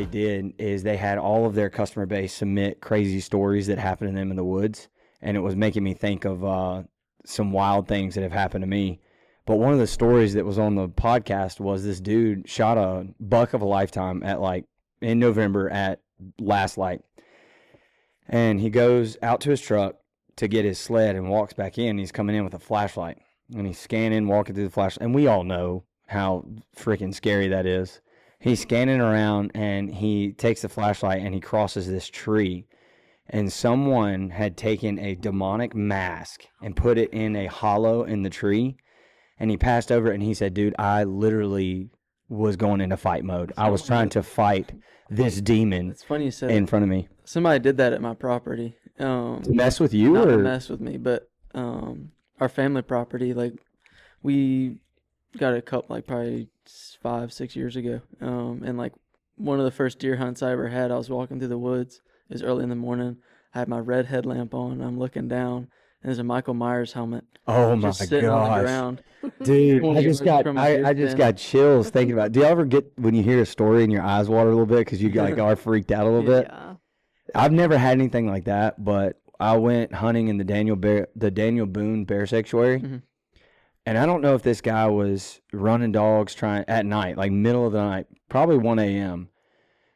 they did is they had all of their customer base submit crazy stories that happened to them in the woods, and it was making me think of some wild things that have happened to me. But one of the stories that was on the podcast was this dude shot a buck of a lifetime at in November at last light. And he goes out to his truck to get his sled and walks back in. He's coming in with a flashlight. And he's scanning, walking through the flashlight. And we all know how freaking scary that is. He's scanning around, and he takes the flashlight, and he crosses this tree. And someone had taken a demonic mask and put it in a hollow in the tree. And he passed over it, and he said, dude, I literally was going into fight mode. I was trying to fight this demon. It's funny you said in front of me. Somebody did that at my property. To mess with you? Not or? to mess with me, but our family property, we got a couple, probably 5-6 years ago. And one of the first deer hunts I ever had, I was walking through the woods. It was early in the morning. I had my red headlamp on. I'm looking down, and there's a Michael Myers helmet. Oh my just sitting on the ground. Dude, I just got chills thinking about it. Do y'all ever get, when you hear a story and your eyes water a little bit because you are freaked out a little bit? Yeah. I've never had anything like that, but I went hunting in the Daniel Boone Bear Sanctuary. Mm-hmm. And I don't know if this guy was running dogs at night, middle of the night, probably 1 a.m.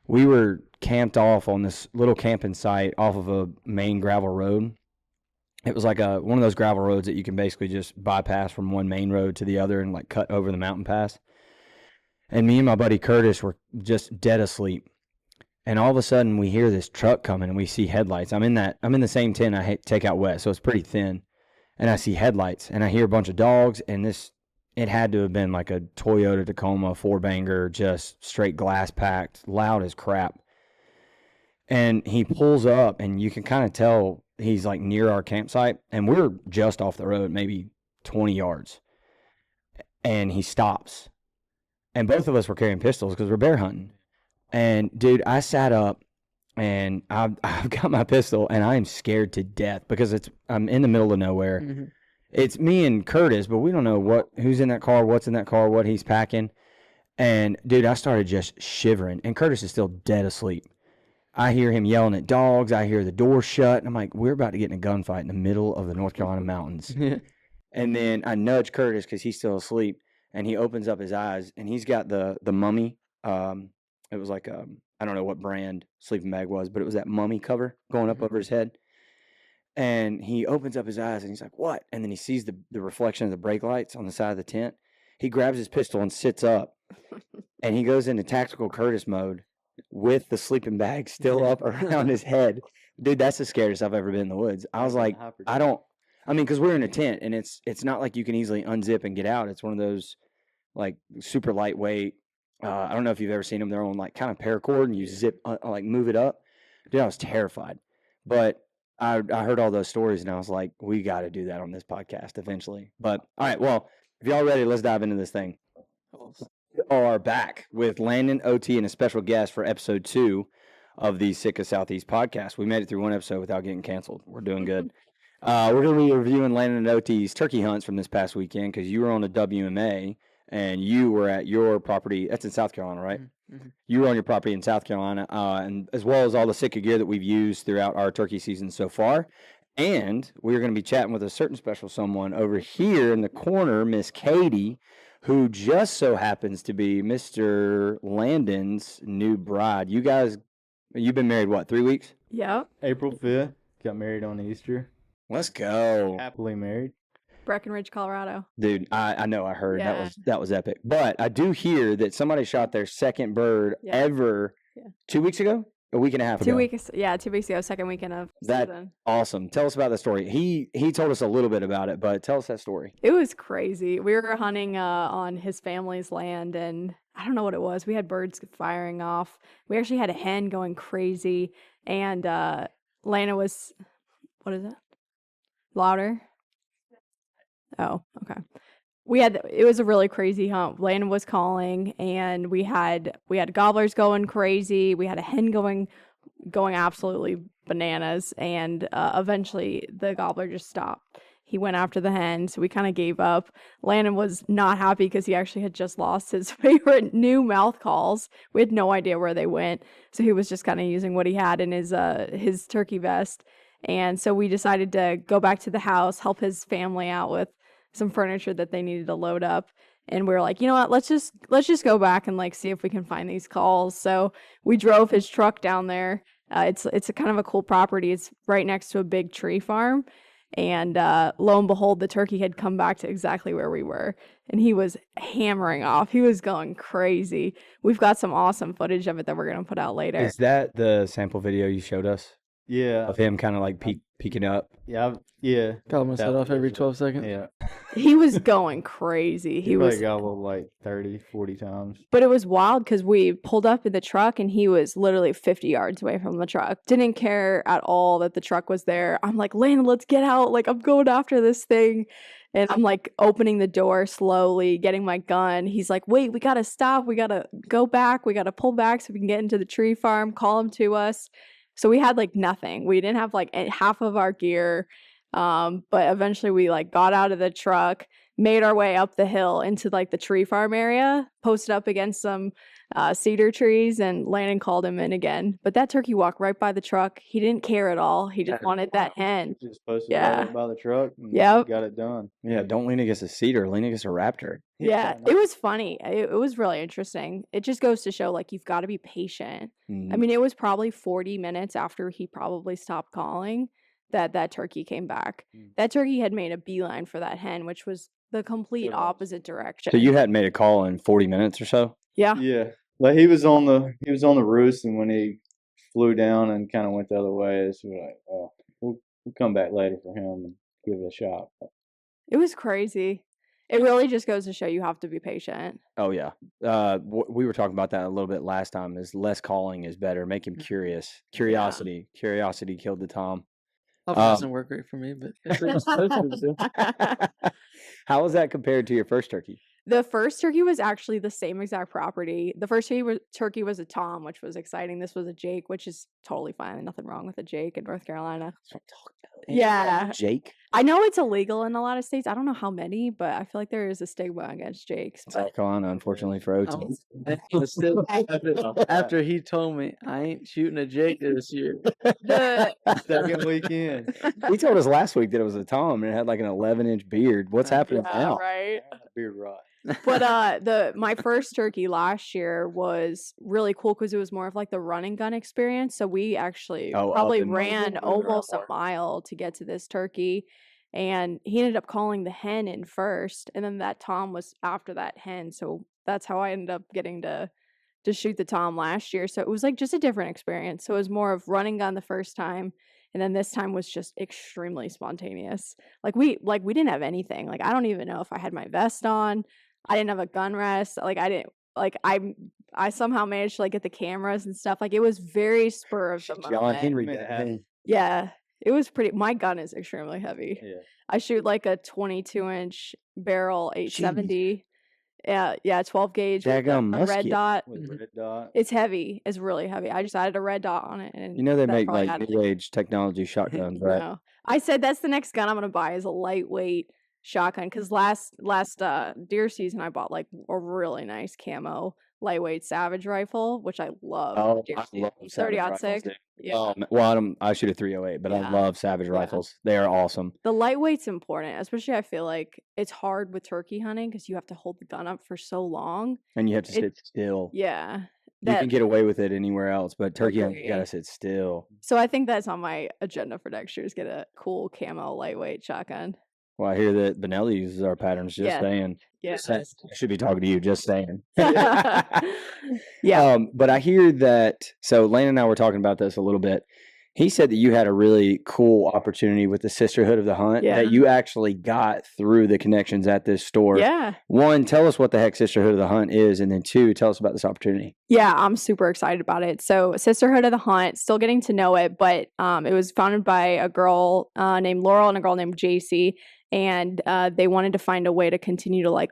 We were camped off on this little camping site off of a main gravel road. It was one of those gravel roads that you can basically just bypass from one main road to the other and cut over the mountain pass. And me and my buddy Curtis were just dead asleep. And all of a sudden we hear this truck coming and we see headlights. I'm in the same tent I take out west, so it's pretty thin. And I see headlights and I hear a bunch of dogs, and it had to have been like a Toyota Tacoma 4-banger, just straight glass packed, loud as crap. And he pulls up, and you can kind of tell he's near our campsite, and we're just off the road, maybe 20 yards. And he stops. And both of us were carrying pistols because we're bear hunting. And dude, I sat up, and I've got my pistol, and I am scared to death because I'm in the middle of nowhere. Mm-hmm. It's me and Curtis, but we don't know who's in that car, what's in that car, what he's packing. And dude, I started just shivering, and Curtis is still dead asleep. I hear him yelling at dogs. I hear the door shut, and I'm like, we're about to get in a gunfight in the middle of the North Carolina mountains. And then I nudge Curtis because he's still asleep, and he opens up his eyes, and he's got the mummy. It was I don't know what brand sleeping bag was, but it was that mummy cover going up over his head. And he opens up his eyes, and he's like, what? And then he sees the reflection of the brake lights on the side of the tent. He grabs his pistol and sits up, and he goes into tactical Curtis mode with the sleeping bag still up around his head. Dude, that's the scariest I've ever been in the woods. I was like, because we're in a tent, and it's not like you can easily unzip and get out. It's one of those super lightweight. I don't know if you've ever seen them. They're on kind of paracord, and you zip, move it up. Dude, I was terrified. But I heard all those stories, and I was like, we got to do that on this podcast eventually. But all right, well, if y'all ready, let's dive into this thing. We are back with Landon, OT, and a special guest for episode 2 of the Sitka Southeast podcast. We made it through one episode without getting canceled. We're doing good. We're going to be reviewing Landon and OT's turkey hunts from this past weekend because you were on a WMA and you were at your property. That's in South Carolina, right? Mm-hmm. You were on your property in South Carolina, and as well as all the Sitka gear that we've used throughout our turkey season so far. And we're going to be chatting with a certain special someone over here in the corner, Miss Catie, who just so happens to be Mr. Landon's new bride. You guys, you've been married, 3 weeks? Yep. April 5th. Got married on Easter. Let's go. Happily married. Breckenridge, Colorado. Dude, I know, I heard. Yeah. That was epic. But I do hear that somebody shot their second bird ever 2 weeks ago? A week and a half ago. 2 weeks. Yeah, 2 weeks ago, second weekend of season. Awesome. Tell us about the story. He told us a little bit about it, but tell us that story. It was crazy. We were hunting on his family's land, and I don't know what it was. We had birds firing off. We actually had a hen going crazy, and Lana was, what is it? Louder? Oh, okay. It was a really crazy hunt. Landon was calling, and we had gobblers going crazy. We had a hen going absolutely bananas, and eventually the gobbler just stopped. He went after the hen, so we kind of gave up. Landon was not happy because he actually had just lost his favorite new mouth calls. We had no idea where they went, so he was just kind of using what he had in his turkey vest. And so we decided to go back to the house, help his family out with some furniture that they needed to load up. And we were like, you know what, let's just go back and like see if we can find these calls. So we drove his truck down there. It's a kind of a cool property. It's right next to a big tree farm. And lo and behold, the turkey had come back to exactly where we were. And he was hammering off. He was going crazy. We've got some awesome footage of it that we're going to put out later. Is that the sample video you showed us Yeah. of him kind of like peeking up? Yeah. Got my set off every 12 seconds. Yeah. He was going crazy. He probably gobbled like 30, 40 times. But it was wild because we pulled up in the truck and he was literally 50 yards away from the truck. Didn't care at all that the truck was there. I'm like, Landon, let's get out. Like, I'm going after this thing. And I'm like opening the door slowly, getting my gun. He's like, wait, we got to stop. We got to go back. We got to pull back so we can get into the tree farm, call him to us. So we had like nothing. We didn't have like half of our gear. But eventually we like got out of the truck, made our way up the hill into like the tree farm area, posted up against some cedar trees, and Landon called him in again. But that turkey walked right by the truck. He didn't care at all. He just wanted that hen. Just posted Yeah. right by the truck and Yep. got it done. Yeah, don't lean against a cedar, lean against a raptor. Yeah, it was funny. It was really interesting. It just goes to show like you've got to be patient. I mean, it was probably 40 minutes after he probably stopped calling that turkey came back. That turkey had made a beeline for that hen, which was the complete opposite direction. So you hadn't made a call in 40 minutes or so? Yeah. Yeah. Like he was on the roost, and when he flew down and kind of went the other way, so we're like, oh, we'll come back later for him and give it a shot. But It was crazy. It really just goes to show you have to be patient. Oh, yeah. We were talking about that a little bit last time, is less calling is better. Make him curious. Curiosity. Curiosity killed the Tom. Doesn't work great for me, but How was that compared to your first turkey? The first turkey was actually the same exact property. The first turkey was a Tom, which was exciting. This was a Jake, which is totally fine. Nothing wrong with a Jake in North Carolina. That's what I'm talking about. Yeah. Jake? I know it's illegal in a lot of states. I don't know how many, but I feel like there is a stigma against Jakes. But South Carolina, unfortunately for OT. after he told me I ain't shooting a Jake this year. second weekend, He told us last week that it was a Tom and it had like an 11-inch beard. What's happening now? right. beard rot. But my first turkey last year was really cool because it was more of like the run and gun experience. So we actually probably up in ran the- almost a mile to get to this turkey. And he ended up calling the hen in first, and then that Tom was after that hen. So that's how I ended up getting to shoot the Tom last year. So it was like just a different experience. So it was more of running gun the first time, and then this time was just extremely spontaneous. Like we didn't have anything. Like I don't even know if I had my vest on. I didn't have a gun rest. Like I didn't like I somehow managed to like get the cameras and stuff. Like it was very spur of the John moment. Henry. Made it happen. Yeah. It was pretty. My gun is extremely heavy. Yeah. I shoot like a 22-inch barrel 870. Yeah, 12 gauge with Daggum a red musket. dot. With red dot. It's heavy. It's really heavy. I just added a red dot on it, and You know they that make probably like added, new age technology shotguns, right? no. I said that's the next gun I'm gonna buy is a lightweight shotgun because last deer season I bought like a really nice camo lightweight Savage rifle, which I love. Oh, deer I season. love 30 Savage aught rifles, six. dude. Yeah. Well, I shoot a 308, but I Yeah. love Savage rifles. They are awesome. The lightweight's important, especially I feel like it's hard with turkey hunting because you have to hold the gun up for so long. And you have to sit still. Yeah. You can get away with it anywhere else, but turkey hunting, you Agree. gotta sit still. So I think that's on my agenda for next year is get a cool camo lightweight shotgun. Well, I hear that Benelli uses our patterns. Just Yeah. saying. Yeah. I should be talking to you. Just saying. Yeah. But I hear that. So Lane and I were talking about this a little bit. He said that you had a really cool opportunity with the Sisterhood of the Hunt Yeah. that you actually got through the connections at this store. Yeah. One, tell us what the heck Sisterhood of the Hunt is, and then two, tell us about this opportunity. Yeah, I'm super excited about it. So Sisterhood of the Hunt, still getting to know it, but it was founded by a girl named Laurel and a girl named JC. And they wanted to find a way to continue to like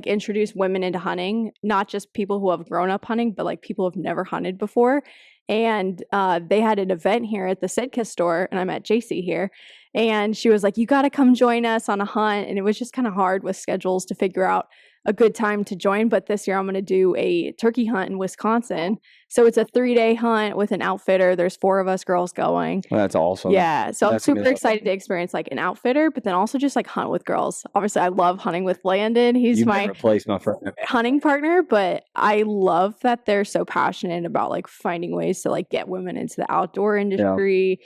introduce women into hunting, not just people who have grown up hunting, but like people who have never hunted before. And they had an event here at the Sitka store, and I met JC here. And she was like, you got to come join us on a hunt. And it was just kind of hard with schedules to figure out a good time to join. But this year I'm going to do a turkey hunt in Wisconsin. So it's a 3-day hunt with an outfitter. There's 4 of us girls going. Well, that's awesome. Yeah. So I'm That's gonna be super so excited to experience like an outfitter, but then also just like hunt with girls. Obviously, I love hunting with Landon. He's You've my been replaced, my friend. hunting partner, but I love that they're so passionate about like finding ways to like get women into the outdoor industry.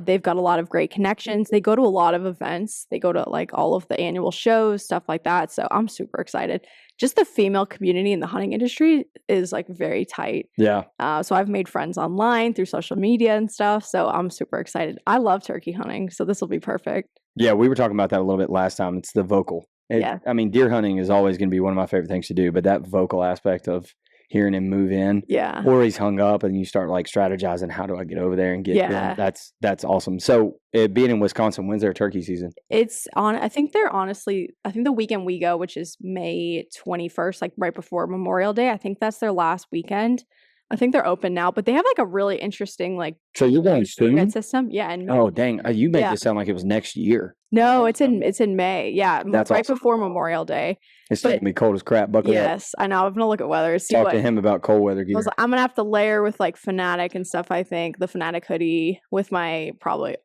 They've got a lot of great connections. They go to a lot of events. They go to like all of the annual shows, stuff like that. So I'm super excited. Just the female community in the hunting industry is like very tight. Yeah. So I've made friends online through social media and stuff. So I'm super excited. I love turkey hunting. So this will be perfect. Yeah, we were talking about that a little bit last time. It's the vocal. Yeah. I mean, deer hunting is always going to be one of my favorite things to do, but that vocal aspect of hearing him move in, Yeah. or he's hung up and you start like strategizing, how do I get over there and get to Yeah. him? That's awesome. So being in Wisconsin, when's their turkey season? It's on, I think the weekend we go, which is May 21st, like right before Memorial Day, I think that's their last weekend. I think they're open now, but they have like a really interesting like So you're going soon? permit system. Yeah. And Oh, dang. You made Yeah. this sound like it was next year. no, it's in May. Yeah. That's right awesome. before Memorial Day. It's still But- going to be cold as crap. Buckle up. Yes. I know. I'm going to look at weather. See Talk what. to him about cold weather I gear. was like, I'm gonna have to layer with like Fanatic and stuff. I think the Fanatic hoodie with my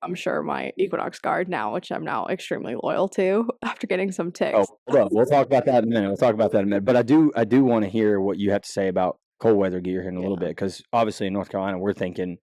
I'm sure my Equinox guard now, which I'm now extremely loyal to after getting some ticks. Oh, hold on. We'll talk about that in a minute. But I do want to hear what you have to say about cold weather gear here in a little bit, because obviously in North Carolina we're thinking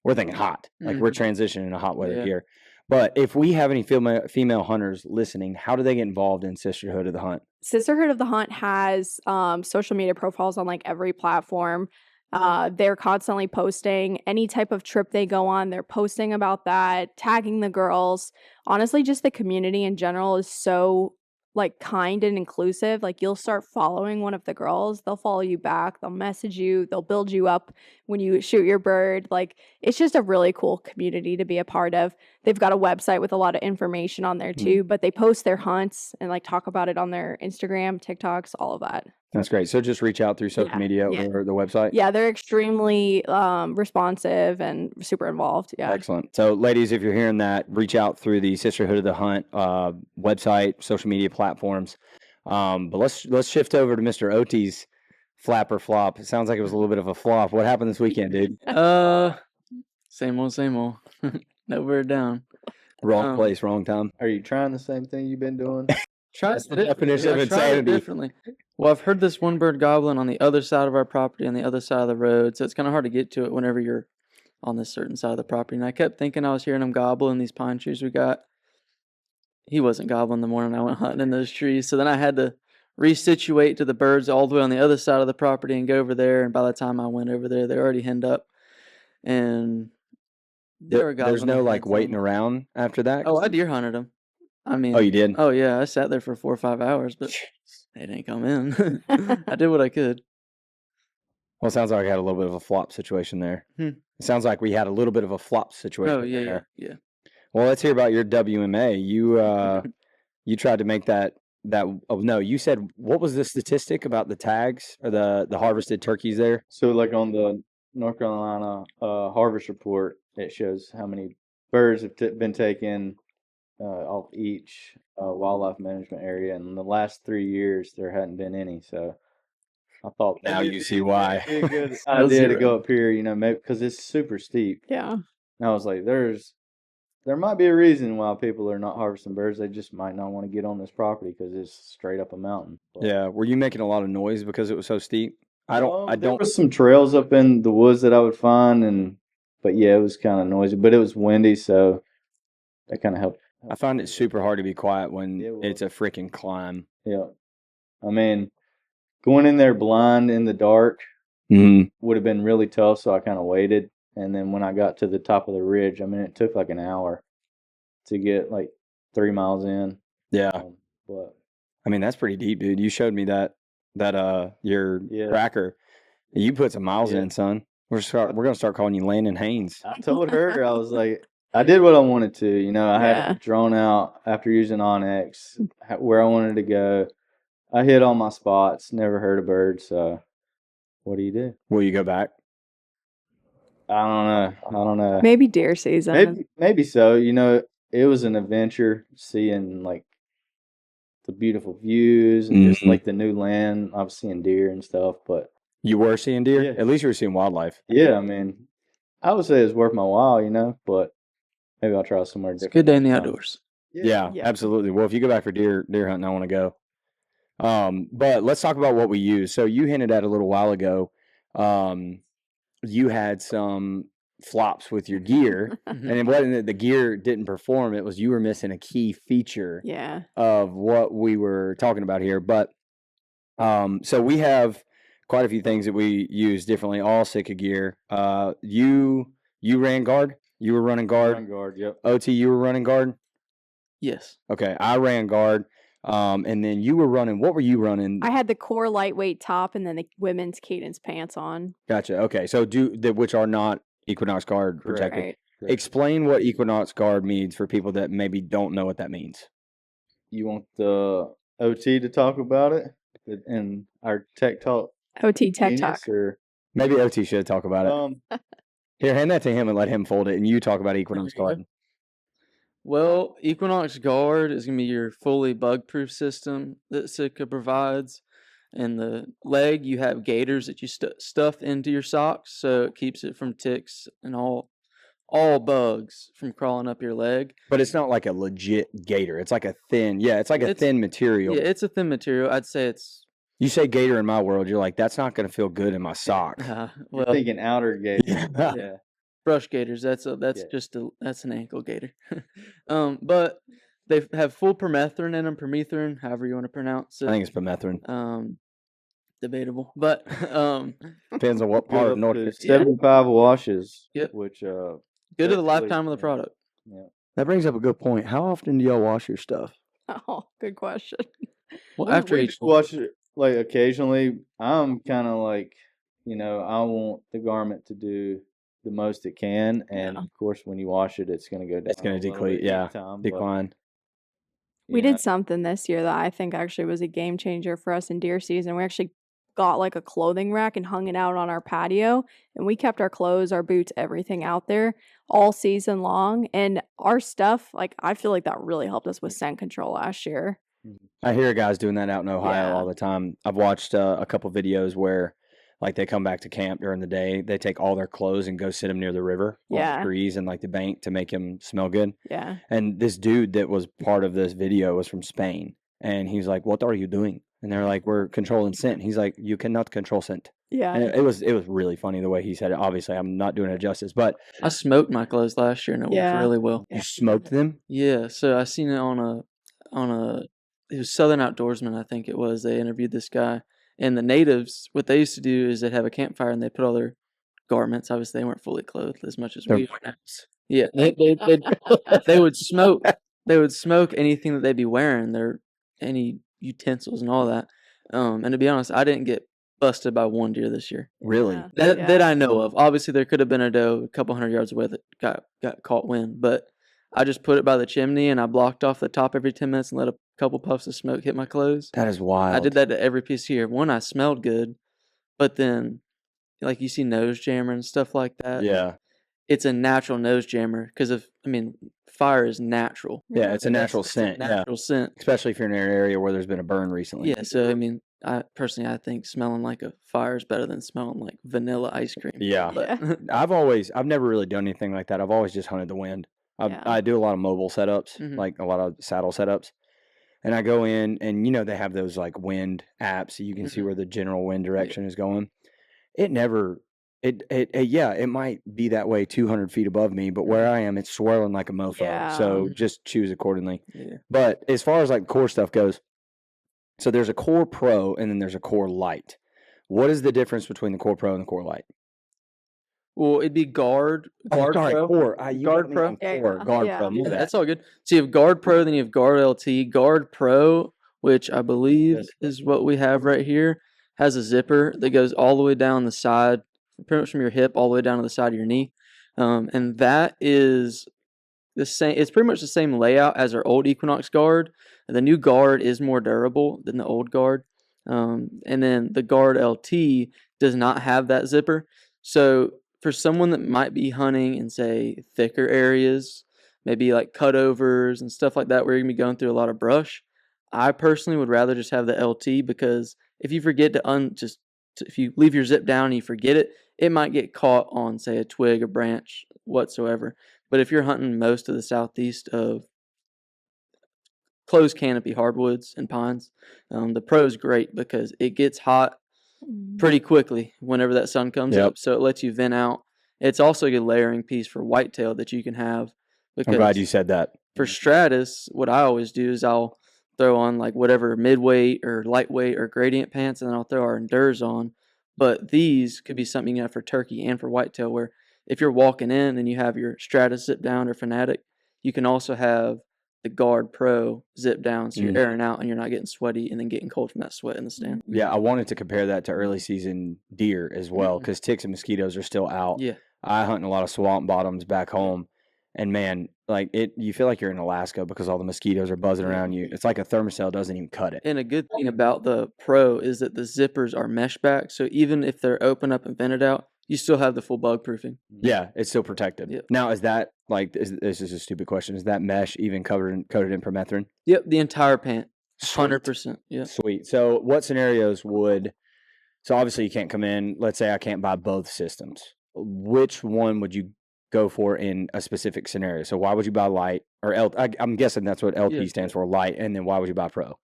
hot, like we're transitioning to hot weather gear. But if we have any female hunters listening, how do they get involved in Sisterhood of the Hunt? Sisterhood of the Hunt has social media profiles on like every platform. They're constantly posting any type of trip they go on. They're posting about that, tagging the girls. Honestly, just the community in general is so like kind and inclusive. Like you'll start following one of the girls, they'll follow you back, they'll message you, they'll build you up when you shoot your bird. Like it's just a really cool community to be a part of. They've got a website with a lot of information on there too, but they post their hunts and like talk about it on their Instagram, TikToks, all of that. That's great. So just reach out through social media or the website. Yeah, they're extremely responsive and super involved. Yeah. Excellent. So, ladies, if you're hearing that, reach out through the Sisterhood of the Hunt website, social media platforms. But let's shift over to Mr. Ot's flap or flop. It sounds like it was a little bit of a flop. What happened this weekend, dude? Same old. No bird down. Wrong place, wrong time. Are you trying the same thing you've been doing? That's the definition of I tried it insanity. differently. Well, I've heard this one bird gobbling on the other side of our property, on the other side of the road, so it's kind of hard to get to it whenever you're on this certain side of the property. And I kept thinking I was hearing him gobble in these pine trees we got. He wasn't gobbling the morning I went hunting in those trees, so then I had to resituate to the birds all the way on the other side of the property and go over there. And by the time I went over there, they're already henned up, and they were gobbling. There's no like waiting around after that. Oh, I deer hunted them. I mean, Oh, you did? oh yeah, I sat there for 4 or 5 hours, but they didn't come in. I did what I could. Well, it sounds like I had a little bit of a flop situation there. It sounds like we had a little bit of a flop situation. Oh yeah, there. yeah. Well, let's hear about your WMA. You tried to make that. Oh no, you said, what was the statistic about the tags or the harvested turkeys there? So, like on the North Carolina harvest report, it shows how many birds have been taken off each wildlife management area. And in the last 3 years, there hadn't been any. So I thought Now you see why. it'd be a good idea to go up here, maybe because it's super steep. Yeah. And I was like, there might be a reason why people are not harvesting birds. They just might not want to get on this property because it's straight up a mountain. But, Yeah. Were you making a lot of noise because it was so steep? I There don't. was some trails up in the woods that I would find, but yeah, it was kind of noisy. But it was windy, so that kind of helped. I find it super hard to be quiet when It was. it's a freaking climb. Yeah, I mean, going in there blind in the dark would have been really tough. So I kind of waited, and then when I got to the top of the ridge, I mean, it took like an hour to get like 3 miles in. Yeah. But I mean, that's pretty deep, dude. You showed me that your tracker. You put some miles in, son. We're gonna start calling you Landon Haynes. I told her, I was like, I did what I wanted to. I had it drawn out after using Onyx where I wanted to go. I hit all my spots, never hurt a bird. So what do you do? Will you go back? I don't know. Maybe deer season. Maybe so. it was an adventure seeing like the beautiful views and just Mhm. like the new land. I was seeing deer and stuff, but You were seeing deer? Yeah. At least you were seeing wildlife. yeah, I mean, I would say it's worth my while, but maybe I'll try somewhere It's a different. good day in the next time. outdoors. Yeah, Yeah. absolutely. Well, if you go back for deer hunting, I want to go. But let's talk about what we use. So you hinted at a little while ago, you had some flops with your gear, Mhm. and it wasn't that the gear didn't perform. It was you were missing a key feature Yeah. of what we were talking about here. But so we have quite a few things that we use differently, all Sitka gear. You ran guard. You were running guard. Run guard, yep. OT, you were running guard. Yes. Okay, I ran guard. And then you were running. What were you running? I had the core lightweight top and then the women's cadence pants on. Gotcha. Okay, so which are not Equinox guard Correct. protected. Right. Correct. Explain what Equinox guard means for people that maybe don't know what that means. You want the OT to talk about it and our tech talk? OT Tech genius, Talk. or Maybe OT should talk about it. Here, hand that to him and let him fold it, and you talk about Equinox There you go. guard. Well, Equinox Guard is going to be your fully bug-proof system that Sitka provides. And the leg, you have gaiters that you stuff into your socks, so it keeps it from ticks and all bugs from crawling up your leg. But it's not like a legit gator. It's like a thin, it's like a It's- thin material. Yeah, it's a thin material. I'd say it's You say gator in my world, you're like, that's not going to feel good in my sock. you're well, thinking outer gate. Yeah. Yeah. brush gators. That's Yeah. that's an ankle gator. But they have full permethrin in them, permethrin, however you want to pronounce it. I think it's permethrin. Debatable, but Depends on what Good part up of North. to Yeah. 75 washes. Yep. Which good to that's the really- lifetime of the yeah. product. Yeah. That brings up a good point. How often do y'all wash your stuff? Oh, good question. Well, We- after we each just wash it like occasionally. I'm kind of like, I want the garment to do the most it can, and Yeah. of course, when you wash it, it's going to go down. It's gonna a little decline, bit yeah, each time, Decline. We yeah. did something this year that I think actually was a game changer for us in deer season. We actually got like a clothing rack and hung it out on our patio, and we kept our clothes, our boots, everything out there all season long. And our stuff, like I feel like that really helped us with scent control last year. I hear guys doing that out in Ohio Yeah. all the time. I've watched a couple videos where, like, they come back to camp during the day. They take all their clothes and go sit them near the river, on the Yeah. trees and like the bank to make them smell good. Yeah. And this dude that was part of this video was from Spain, and he's like, "What are you doing?" And they're like, "We're controlling scent." He's like, "You cannot control scent." Yeah. And it was really funny the way he said it. Obviously, I'm not doing it justice, but I smoked my clothes last year and it Yeah. worked really well. you smoked them. Yeah, so I seen it on a it was Southern Outdoorsman, I think it was. They interviewed this guy, and the natives, what they used to do is they'd have a campfire and they put all their garments. Obviously, they weren't fully clothed as much as Their we are now. Yeah, they would smoke. They would smoke anything that they'd be wearing, any utensils and all that. And to be honest, I didn't get busted by one deer this year. Really? Yeah. That I know of. Obviously, there could have been a doe a couple hundred yards away that got caught wind, but I just put it by the chimney and I blocked off the top every 10 minutes and let a couple puffs of smoke hit my clothes. That is wild. I did that to every piece here. One, I smelled good, but then, like you see nose jammer and stuff like that. Yeah. It's a natural nose jammer because fire is natural. Yeah, it's a natural It's a scent. Yeah. natural scent. Especially if you're in an area where there's been a burn recently. Yeah, so I personally think smelling like a fire is better than smelling like vanilla ice cream. Yeah. But I've never really done anything like that. I've always just hunted the wind. Yeah. I do a lot of mobile setups, Mhm. like a lot of saddle setups. And I go in and, they have those like wind apps so you can see Mhm. where the general wind direction is going. It might be that way 200 feet above me, but where I am, it's swirling like a mofo. Yeah. So just choose accordingly. yeah. But as far as like core stuff goes, so there's a Core Pro and then there's a Core Light. What is the difference between the Core Pro and the Core Light? Well, it'd be Guard Pro. Core. Guard Pro? Yeah, Guard yeah. Pro. my Yeah, bad. that's all good. So you have Guard Pro, then you have Guard LT. Guard Pro, which I believe Yes. is what we have right here, has a zipper that goes all the way down the side, pretty much from your hip all the way down to the side of your knee. And that is the same. It's pretty much the same layout as our old Equinox Guard. The new Guard is more durable than the old Guard. And then the Guard LT does not have that zipper. So for someone that might be hunting in, say, thicker areas, maybe like cutovers and stuff like that where you're going to be going through a lot of brush. I personally would rather just have the LT because if you forget to if you leave your zip down and you forget it, it might get caught on, say, a twig, a branch, whatsoever. But if you're hunting most of the southeast of closed canopy hardwoods and pines, the Pro is great because it gets hot pretty quickly whenever that sun comes up. So it lets you vent out. It's also a good layering piece for whitetail that you can have. I'm glad you said that. For stratus, what I always do is I'll throw on like whatever midweight or lightweight or gradient pants, and then I'll throw our endures on. But these could be something you have for turkey and for whitetail, where if you're walking in and you have your stratus zip down or fanatic, you can also have the Guard Pro zip down, so you're airing out and you're not getting sweaty and then getting cold from that sweat in the stand. Yeah, I wanted to compare that to early season deer as well, because ticks and mosquitoes are still out. Yeah. I hunt in a lot of swamp bottoms back home, and man, like you feel like you're in Alaska because all the mosquitoes are buzzing around you. It's like a thermocell doesn't even cut it. And a good thing about the Pro is that the zippers are mesh back, so even if they're open up and vented out, you still have the full bug proofing. Yeah, it's still protected. Yep. Now, is that like this is a stupid question? Is that mesh even coated in permethrin? Yep, the entire pant, Sweet. 100%. Yeah. Sweet. So, what scenarios would? So obviously, you can't come in. Let's say I can't buy both systems. Which one would you go for in a specific scenario? So, why would you buy light or L? I'm guessing that's what LP stands for, light. And then why would you buy Pro?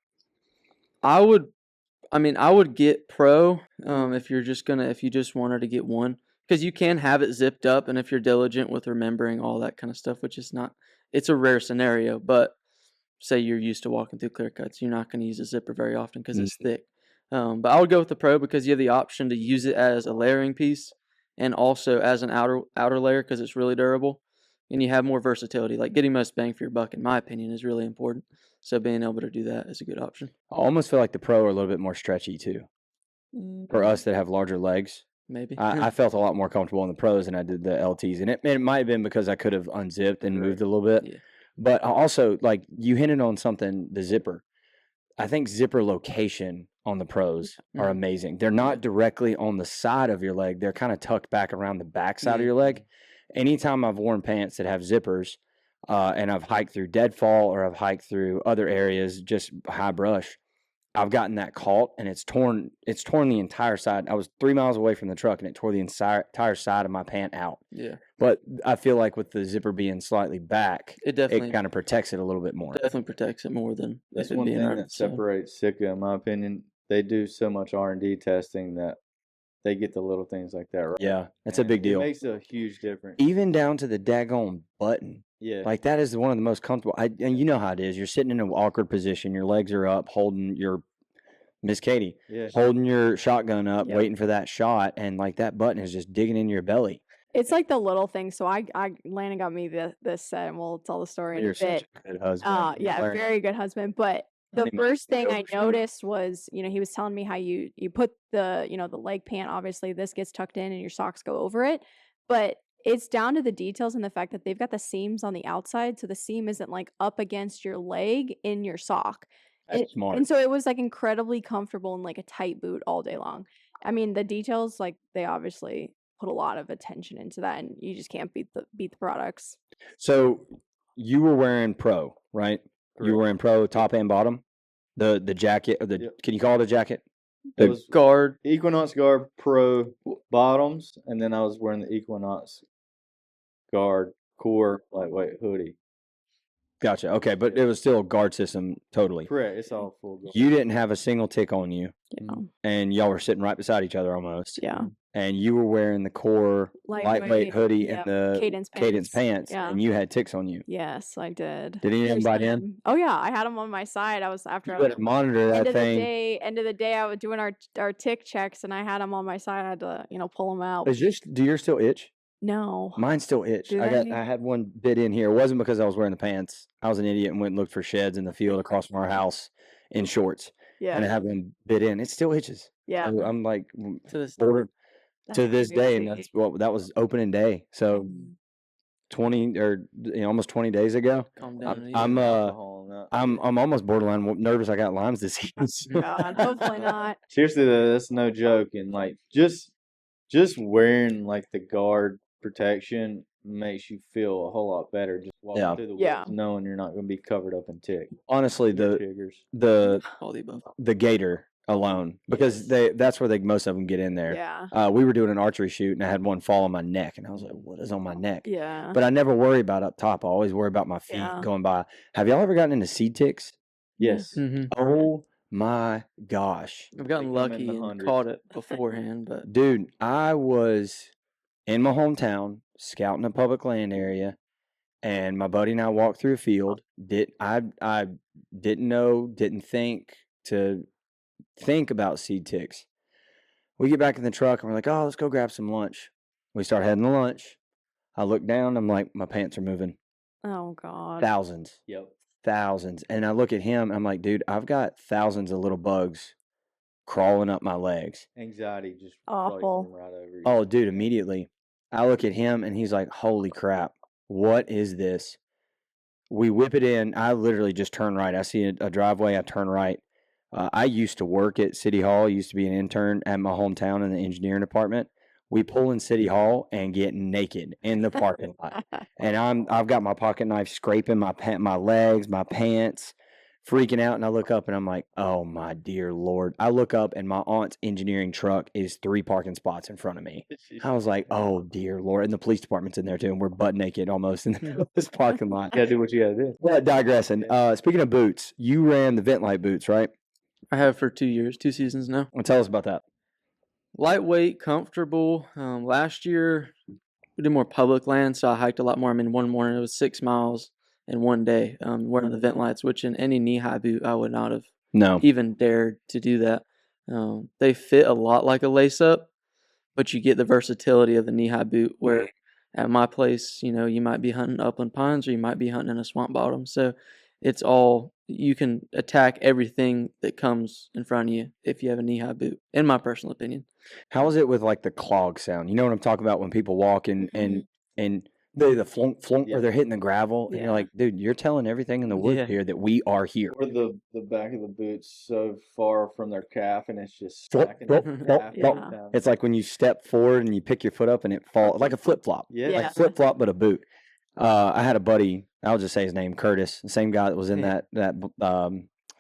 I would get Pro if you just wanted to get one, because you can have it zipped up, and if you're diligent with remembering all that kind of stuff, which is not, it's a rare scenario, but say you're used to walking through clear cuts, you're not going to use a zipper very often because it's thick. But I would go with the Pro because you have the option to use it as a layering piece and also as an outer layer because it's really durable, and you have more versatility. Like getting most bang for your buck, in my opinion, is really important. So being able to do that is a good option. I almost feel like the Pro are a little bit more stretchy too. For us that have larger legs, maybe I felt a lot more comfortable in the Pros than I did the LTs, and it might have been because I could have unzipped and moved a little bit. Yeah. But also, like you hinted on something, the zipper. I think zipper location on the Pros are amazing. They're not directly on the side of your leg; they're kind of tucked back around the back side of your leg. Anytime I've worn pants that have zippers, and I've hiked through deadfall or I've hiked through other areas, just high brush, I've gotten that caught and it's torn the entire side. I was 3 miles away from the truck and it tore the entire side of my pant out. Yeah. But I feel like with the zipper being slightly back, it definitely kind of protects it a little bit more. Definitely protects it more than That's if it one being thing right that side. separates Sitka, in my opinion. They do so much R&D testing that they get the little things like that right. Yeah, that's a big deal. It makes a huge difference. Even down to the daggone button. Yeah. Like that is one of the most comfortable. And you know how it is. You're sitting in an awkward position. Your legs are up, holding your Miss Catie, holding your shotgun up, waiting for that shot, and like that button is just digging in your belly. It's like the little things. So Landon got me this set, and we'll tell the story in a bit. Such a good husband. Yeah, very good husband. But the first thing I noticed was, he was telling me how you put the leg pant. Obviously, this gets tucked in, and your socks go over it. But it's down to the details and the fact that they've got the seams on the outside, so the seam isn't like up against your leg in your sock. That's smart. And so it was like incredibly comfortable in like a tight boot all day long. I mean, the details, like they obviously put a lot of attention into that, and you just can't beat the products. So you were wearing Pro, right? Correct. You were wearing Pro top and bottom. The jacket, or can you call it a jacket? It was Guard, Equinox Guard Pro bottoms, and then I was wearing the Equinox Guard Core lightweight hoodie. Gotcha. Okay, but it was still a guard system totally. Correct. It's all full guard. You didn't have a single tick on you, Yeah. and y'all were sitting right beside each other almost. Yeah. And you were wearing the Core lightweight hoodie and the Cadence pants, yeah. and you had ticks on you. Yes, I did. Did any of them bite in? Oh yeah, I had them on my side. I was monitor that thing. End of the day, I was doing our tick checks, and I had them on my side. I had to pull them out. Do yours still itch? No. Mine still itch. I had one bit in here. It wasn't because I was wearing the pants. I was an idiot and went and looked for sheds in the field across from our house in shorts. Yeah. And I had one bit in. It still itches. Yeah. I'm like to this day, and that was opening day. So 20 or almost 20 days ago. Calm down. I'm almost borderline nervous. I got Lyme's disease. God, hopefully not. Seriously though, that's no joke. And like just wearing like the guard protection makes you feel a whole lot better just walking Yeah. through the Yeah. woods knowing you're not going to be covered up in tick. Honestly, the Chiggers. All the above. the gator alone, because that's where most of them get in there. Yeah. We were doing an archery shoot, and I had one fall on my neck, and I was like, "What is on my neck?" Yeah. But I never worry about up top. I always worry about my feet Yeah. going by. Have y'all ever gotten into seed ticks? Yes. Mm-hmm. Oh my gosh, I've gotten They come in lucky the and hundreds. caught it beforehand, but dude! I was in my hometown scouting a public land area, and my buddy and I walked through a field. I didn't think about seed ticks. We get back in the truck and we're like, "Oh, let's go grab some lunch." We start heading to lunch. I look down. I'm like, my pants are moving. Oh God. Thousands. Yep. Thousands. And I look at him. I'm like, dude, I've got thousands of little bugs crawling up my legs. Anxiety just Awful. came right over you. Oh, dude, immediately. I look at him and he's like, holy crap. What is this? We whip it in. I literally just turn right. I see a driveway. I turn right. I used to work at City Hall. I used to be an intern at my hometown in the engineering department. We pull in City Hall and get naked in the parking lot. And I've got my pocket knife scraping my legs, my pants, freaking out. And I look up and I'm like, oh my dear Lord. I look up and my aunt's engineering truck is 3 parking spots in front of me. I was like, oh dear Lord. And the police department's in there too. And we're butt naked almost in the middle of this parking lot. You gotta do what you gotta do. But digressing. Speaking of boots, you ran the vent light boots, right? I have for 2 years, 2 seasons now. Well, tell us about that. Lightweight, comfortable. Last year we did more public land, so I hiked a lot more. I mean, one morning it was 6 miles in one day, wearing the vent lights, which in any knee-high boot I would not have No. even dared to do that. They fit a lot like a lace-up, but you get the versatility of the knee-high boot. Where at my place, you might be hunting upland pines or you might be hunting in a swamp bottom. So it's all, you can attack everything that comes in front of you if you have a knee-high boot, in my personal opinion. How is it with like the clog sound? You know what I'm talking about when people walk and the flunk flunk or they're hitting the gravel and you're like, dude, you're telling everything in the woods here that we are here. Or the back of the boot's so far from their calf and it's just Flop, smacking flop, their flop, calf flop. every time. It's like when you step forward and you pick your foot up and it falls like a flip flop. Yeah. Like flip flop but a boot. I had a buddy, I'll just say his name, Curtis, the same guy that was in that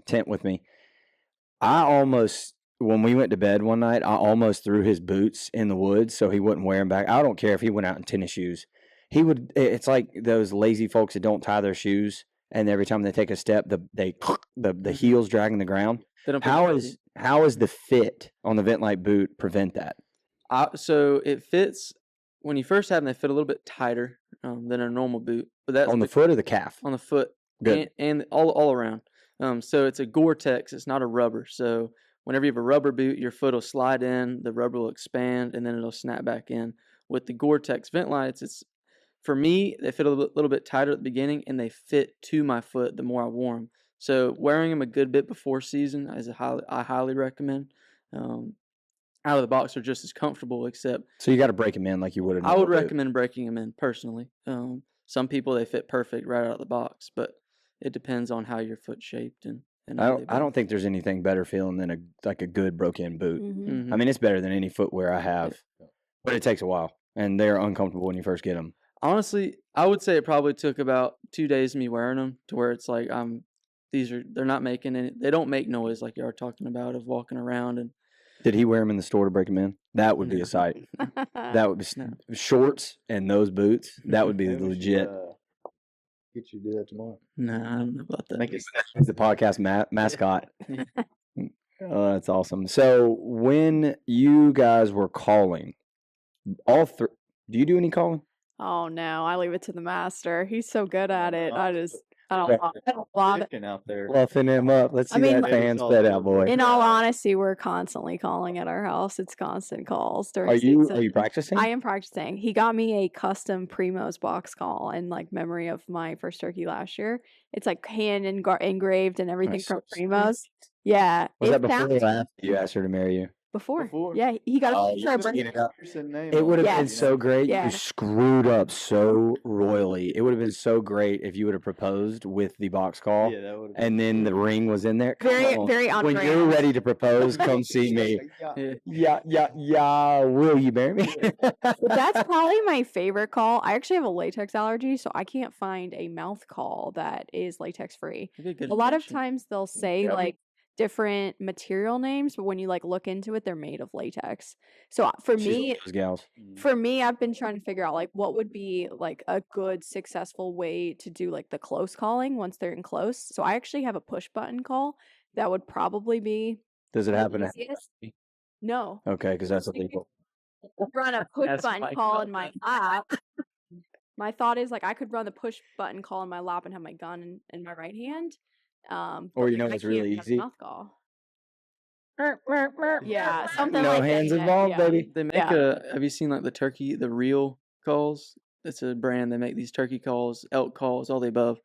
tent with me. When we went to bed one night, I almost threw his boots in the woods so he wouldn't wear them back. I don't care if he went out in tennis shoes. It's like those lazy folks that don't tie their shoes, and every time they take a step, the heels dragging the ground. How is the fit on the vent light boot prevent that? So it fits, when you first have them, they fit a little bit tighter than a normal boot. But that's on the foot or the calf? On the foot. Good. And all around. So it's a Gore-Tex. It's not a rubber. So whenever you have a rubber boot, your foot will slide in, the rubber will expand, and then it'll snap back in. With the Gore-Tex vent lights, for me, they fit a little bit tighter at the beginning, and they fit to my foot the more I wore them. So wearing them a good bit before season I highly recommend. Out of the box, they're just as comfortable, except... So you got to break them in like you would. I would recommend breaking them in personally. Some people, they fit perfect right out of the box, but it depends on how your foot's shaped and I don't think there's anything better feeling than a good broken boot. Mm-hmm. I mean, it's better than any footwear I have, but it takes a while, and they're uncomfortable when you first get them. Honestly, I would say it probably took about 2 days of me wearing them to where it's like they're not making any. They don't make noise like you are talking about of walking around. And did he wear them in the store to break them in? That would be a sight. That would be shorts and those boots. That would be legit. Get you to do that tomorrow. No, I don't know about that. He's the podcast mascot. Oh, that's awesome. So when you guys were calling, all three, do you do any calling? Oh no, I leave it to the master. He's so good at it. I don't want it. Out there. Fluffing him up. Let's see that fan sped out, boy. In all honesty, we're constantly calling at our house. It's constant calls during season. Are you practicing? I am practicing. He got me a custom Primos box call in like memory of my first turkey last year. It's like hand engraved and everything from Primos. Yeah. Was that before or after you asked her to marry you? before. Yeah, he got Oh, a picture. you Of it up. Pearson name It on would have Yes. been so great. Yeah. You screwed up so royally. It would have been so great if you would have proposed with the box call, Yeah, that would. and then the ring was in there. Come Very, on. very on When brand. you're ready to propose, come see me. Yeah. Will you marry me? But that's probably my favorite call. I actually have a latex allergy, so I can't find a mouth call that is latex free. That'd be a good A lot of invention. times they'll say Yep. like different material names, but when you like look into it, they're made of latex. So for She's me, one of those gals. for me, I've been trying to figure out like what would be like a good successful way to do like the close calling once they're in close. So I actually have a push button call that would probably be Does it the happen? easiest. No, Okay, because that's illegal. run a push That's button my call thought. in my lap. My thought is like I could run the push button call in my lap and have my gun in my right hand. Or but, you like, know I what's really can't have a easy? mouth call. Yeah, something No like hands that. involved, Yeah. baby. They make Yeah. have you seen like the real calls? It's a brand. They make these turkey calls, elk calls, all the above.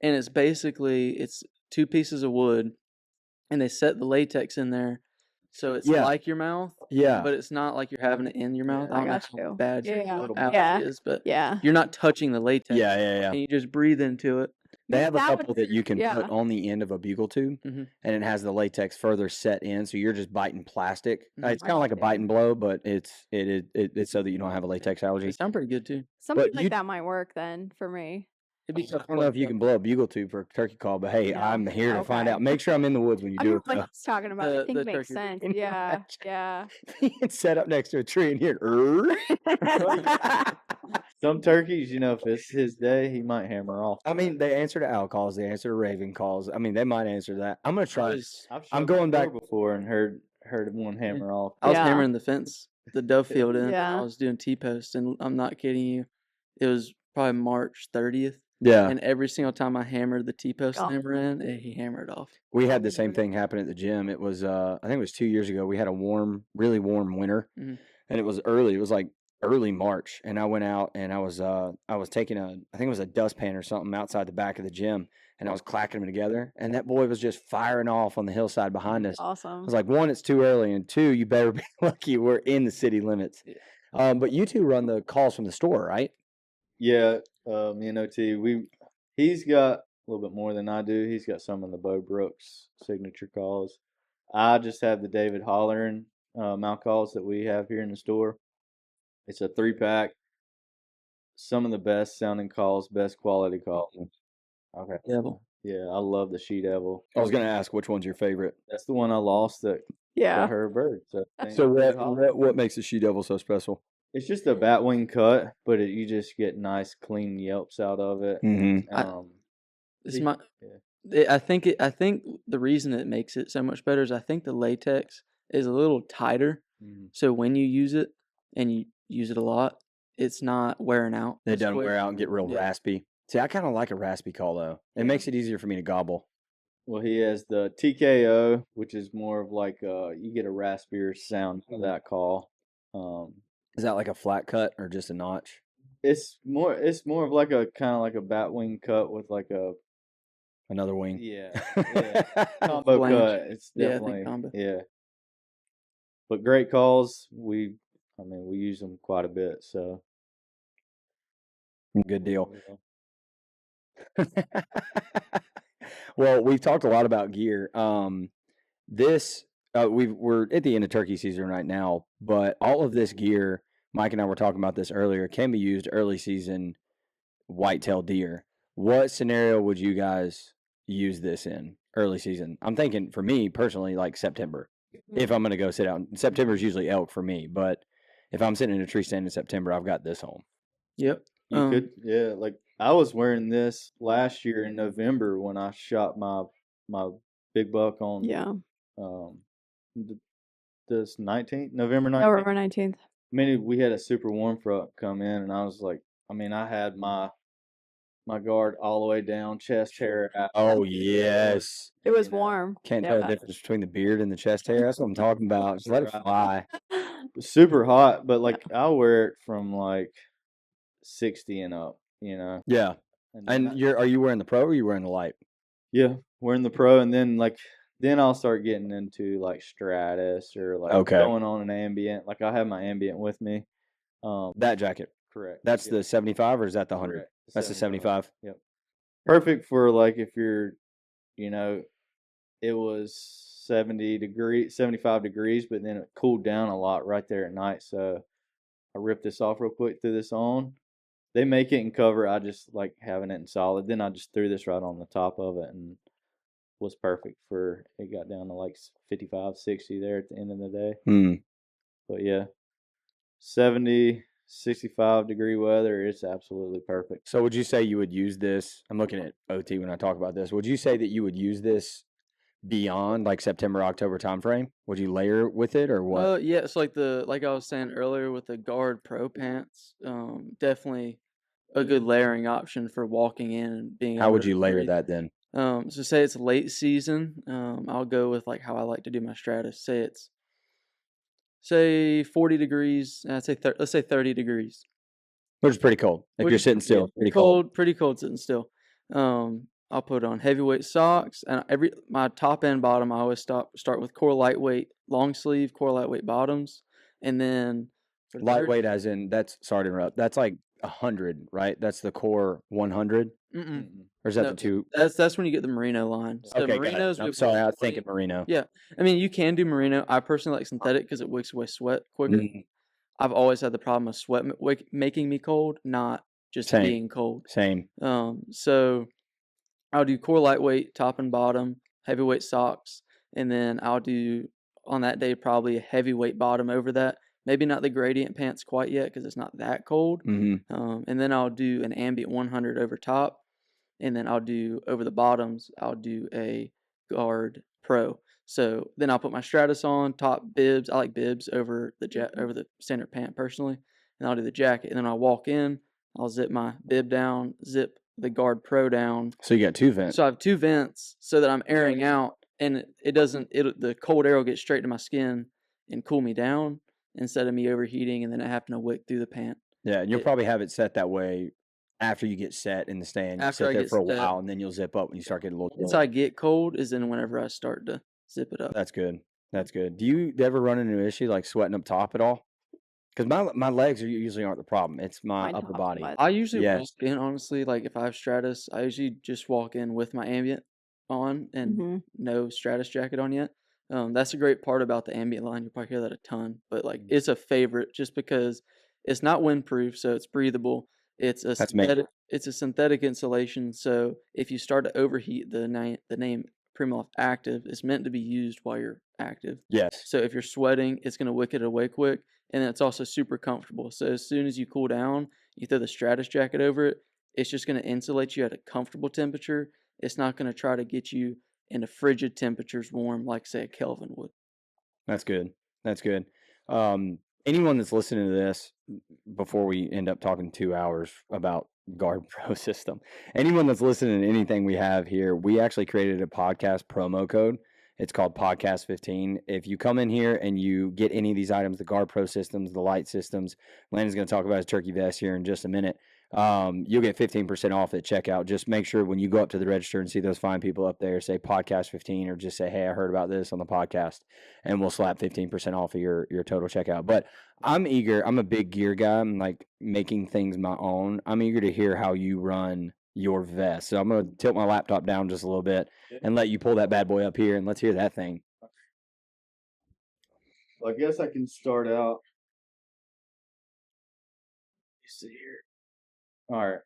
And it's basically it's 2 pieces of wood and they set the latex in there. So it's Yeah. like your mouth, Yeah. but it's not like you're having it in your mouth. Yeah. I don't know got how you. bad your Yeah. allergy Yeah. is, but Yeah. you're not touching the latex. Yeah. And you just breathe into it. They have a That would couple that you can yeah. put on the end of a bugle tube, Mhm. and it has the latex further set in, so you're just biting plastic. Mhm. It's kind of like a bite and blow, but it's so that you don't have a latex They allergy. sound pretty good too. Something But like you- that might work then for me. It'd be I don't know if you can blow a bugle tube for a turkey call, but hey, No. I'm here to find Okay. out. Make sure I'm in the woods when you I do know it. what though. he's talking about. I The- think the it makes turkey. sense. Can you Yeah. Yeah. Being set up next to a tree and hearing. Some turkeys, if it's his day, he might hammer off. I mean, they answer to owl calls, they answer to raven calls. I mean, they might answer that. I'm gonna try. I've I'm shut going my back- door before and heard one hammer off. I was Yeah. hammering the fence, the dove field in. Yeah. I was doing T-post, and I'm not kidding you. It was probably March 30th, Yeah, and every single time I hammered the T-post Oh. hammer in, he hammered off. we had the same thing happen at the gym. It was, I think it was 2 years ago. We had a really warm winter, Mhm. and it was early. It was like early March, and I went out and I was taking I think it was a dustpan or something outside the back of the gym, and I was clacking them together, and that boy was just firing off on the hillside behind us. I Awesome. was like, one, it's too early, and two, you better be lucky we're in the city limits. Yeah. But you two run the calls from the store, right? Yeah, me and OT, he's got a little bit more than I do. He's got some of the Bo Brooks signature calls. I just have the David Holleran mount calls that we have here in the store. It's a 3-pack. Some of the best sounding calls, best quality calls. Okay. Devil. Yeah, I love the She Devil. I was gonna ask which one's your favorite. That's the one I lost that Yeah. got her a bird. So, So what makes the she devil so special? It's just a batwing cut, but you just get nice clean yelps out of it. Mm-hmm. It's He- my. I think the reason it makes it so much better is I think the latex is a little tighter, so when you use it and you use it a lot, it's not wearing out. They as don't quick. wear out and get real Yeah. raspy. See, I kind of like a raspy call though. It Yeah. makes it easier for me to gobble. Well, he has the TKO, which is more of like you get a raspier sound for that call. Is that like a flat cut or just a notch? It's more of like a kind of like a batwing cut with like a Another wing. yeah combo Flange. cut. It's Yeah, I think definitely combo. yeah. But great calls. We use them quite a bit. So Good deal. Well, we've talked a lot about gear. We're at the end of turkey season right now, but all of this gear, Mike and I were talking about this earlier, can be used early season whitetail deer. What scenario would you guys use this in early season? I'm thinking for me personally, like September. If I'm going to go sit out, September is usually elk for me, but if I'm sitting in a tree stand in September, I've got this home. Yep. you could like I was wearing this last year in November when I shot my big buck on Yeah. this 19th November 19th. November 19th. I mean, we had a super warm front come in, and I was like, I had my guard all the way down, chest hair out. Oh, yes. It was You know, warm. Can't tell the Yeah. difference between the beard and the chest hair. That's what I'm talking about. Just let it fly. super hot, but like I'll wear it from like 60 and up, Yeah. then And are you wearing the pro or are you wearing the light? yeah, wearing the pro, and then like then I'll start getting into like Stratus or like Okay. going on an ambient. Like I have my ambient with me. That jacket. Correct. That's Yep. the 75 or is that the 100? Correct. That's the 75. Yep. Perfect for like if you're, you know, it was 75 degrees, but then it cooled down a lot right there at night. So I ripped this off real quick, threw this on. They make it in cover. I just like having it in solid. Then I just threw this right on the top of it and was perfect for it. Got down to like 55, 60 there at the end of the day. Hmm. But yeah, 70, 65-degree weather, it's absolutely perfect. So would you say you would use this? I'm looking at OT when I talk about this. Would you say that you would use this beyond like September, October timeframe? Would you layer with it or what? Yeah, it's like I was saying earlier with the Guard Pro pants, definitely a good layering option for walking in and being How able would to you layer breathe. that then? So say it's late season, I'll go with like how I like to do my Stratus. Say 40 degrees, let's say 30 degrees. Which is pretty cold. If Which you're is sitting still, pretty cold. pretty cold sitting still. I'll put on heavyweight socks, and my top and bottom I always start with core lightweight long sleeve, core lightweight bottoms, and then for Lightweight as in sorry to interrupt. That's like 100, right? That's the core 100, or is that No, the two? that's when you get the merino line. So Okay, got it. merinos, I'm sorry, I was thinking merino. yeah. I mean, you can do merino. I personally like synthetic because it wicks away sweat quicker. Mhm. I've always had the problem of sweat making me cold, not just Same. being cold. Same. So I'll do core lightweight, top and bottom, heavyweight socks, and then I'll do on that day probably a heavyweight bottom over that. Maybe not the gradient pants quite yet because it's not that cold. Mm-hmm. And then I'll do an ambient 100 over top, and then I'll do over the bottoms. I'll do a Guard Pro. So then I'll put my Stratus on, top bibs. I like bibs over the standard pant personally, and I'll do the jacket. And then I'll walk in. I'll zip my bib down, zip the Guard Pro down. So you got two vents. So I have two vents so that I'm airing out, and the cold air will get straight to my skin and cool me down instead of me overheating and then it having to wick through the pant. Yeah, and you'll probably have it set that way after you get set in the stand. You After sit I there get for a set. while, and then you'll zip up when you start getting a little Once cold. I get cold is then whenever I start to zip it up. That's good. That's good. Do you ever run into an issue like sweating up top at all? Because my legs usually aren't the problem. It's my My upper top body. sweat. I usually walk Yes. in, honestly, like if I have Stratus, I usually just walk in with my ambient on and Mhm. no Stratus jacket on yet. That's a great part about the ambient line. You'll probably hear that a ton, but like it's a favorite just because it's not windproof, so it's breathable. That's me. It's a synthetic insulation, so if you start to overheat, the name Primaloft Active is meant to be used while you're active. Yes. So if you're sweating, it's gonna wick it away quick, and then it's also super comfortable. So as soon as you cool down, you throw the Stratus jacket over it. It's just gonna insulate you at a comfortable temperature. It's not gonna try to get you into frigid temperatures warm like say a Kelvin would. That's good. That's good. Anyone that's listening to this before we end up talking 2 hours about Guard Pro system, anyone that's listening to anything we have here, we actually created a podcast promo code. It's called Podcast 15. If you come in here and you get any of these items, the Guard Pro systems, the light systems, Landon's going to talk about his turkey vest here in just a minute. You'll get 15% off at checkout. Just make sure when you go up to the register and see those fine people up there, say Podcast 15, or just say, hey, I heard about this on the podcast, and we'll slap 15% off of your total checkout. But I'm eager. I'm a big gear guy. I'm like making things my own. I'm eager to hear how you run your vest. So I'm going to tilt my laptop down just a little bit and let you pull that bad boy up here, and let's hear that thing. Well, I guess I can start out. Let's see here. All right.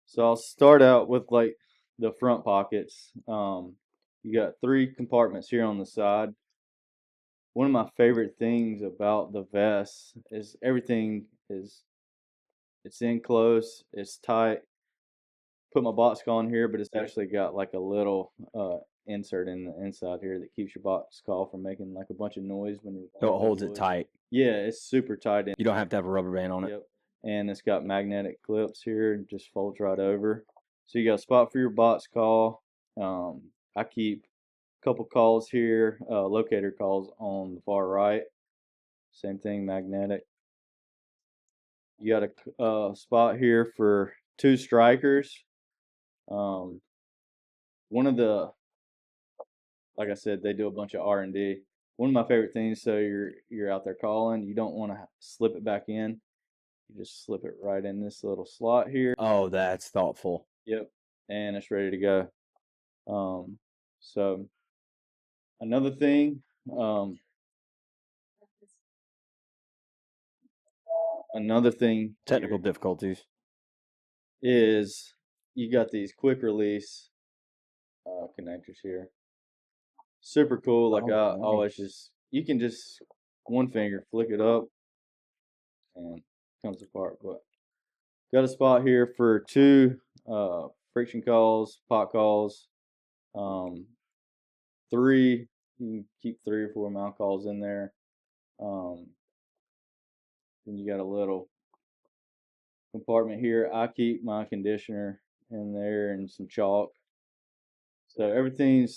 So I'll start out with like the front pockets. You got 3 compartments here on the side. One of my favorite things about the vest is everything it's in close, it's tight. Put my box on here, but it's actually got like a little insert in the inside here that keeps your box call from making like a bunch of noise when you're So it holds it tight. Yeah, it's super tight in. You don't have to have a rubber band on it. Yep. And it's got magnetic clips here, and just folds right over. So you got a spot for your box call. I keep a couple calls here, locator calls on the far right. Same thing, magnetic. You got a spot here for 2 strikers. One of the, like I said, they do a bunch of R&D. One of my favorite things, so you're out there calling, you don't want to slip it back in. You just slip it right in this little slot here. Oh, that's thoughtful. Yep, and it's ready to go. So another thing, Technical here difficulties. is you got these quick release connectors here. Super cool. Like I nice. always you can just one finger flick it up and it comes apart. But got a spot here for 2 friction calls, pot calls, 3. You can keep 3 or 4 mount calls in there. Then you got a little compartment here. I keep my conditioner in there and some chalk. So everything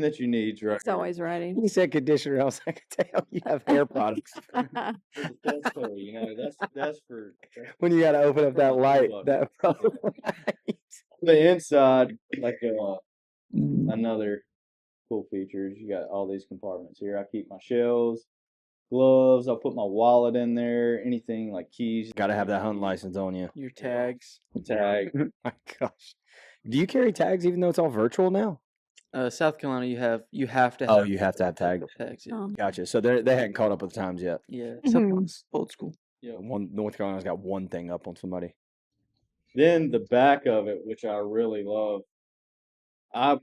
that you need right It's always ready. He said conditioner. I was like, I can tell you have hair products. That's cool, that's for When you got to open up that light, that the inside, like another cool feature is you got all these compartments here. I keep my shells, gloves. I'll put my wallet in there. Anything like keys. Got to have that hunt license on you. Your tags. Tag. My gosh. Do you carry tags even though it's all virtual now? South Carolina, you have to. Oh, you have to have tags. tags. Yeah. Gotcha. So they hadn't caught up with the times yet. Yeah. Mhm. South Carolina's old school. Yeah. North Carolina's got one thing up on somebody. Then the back of it, which I really love. I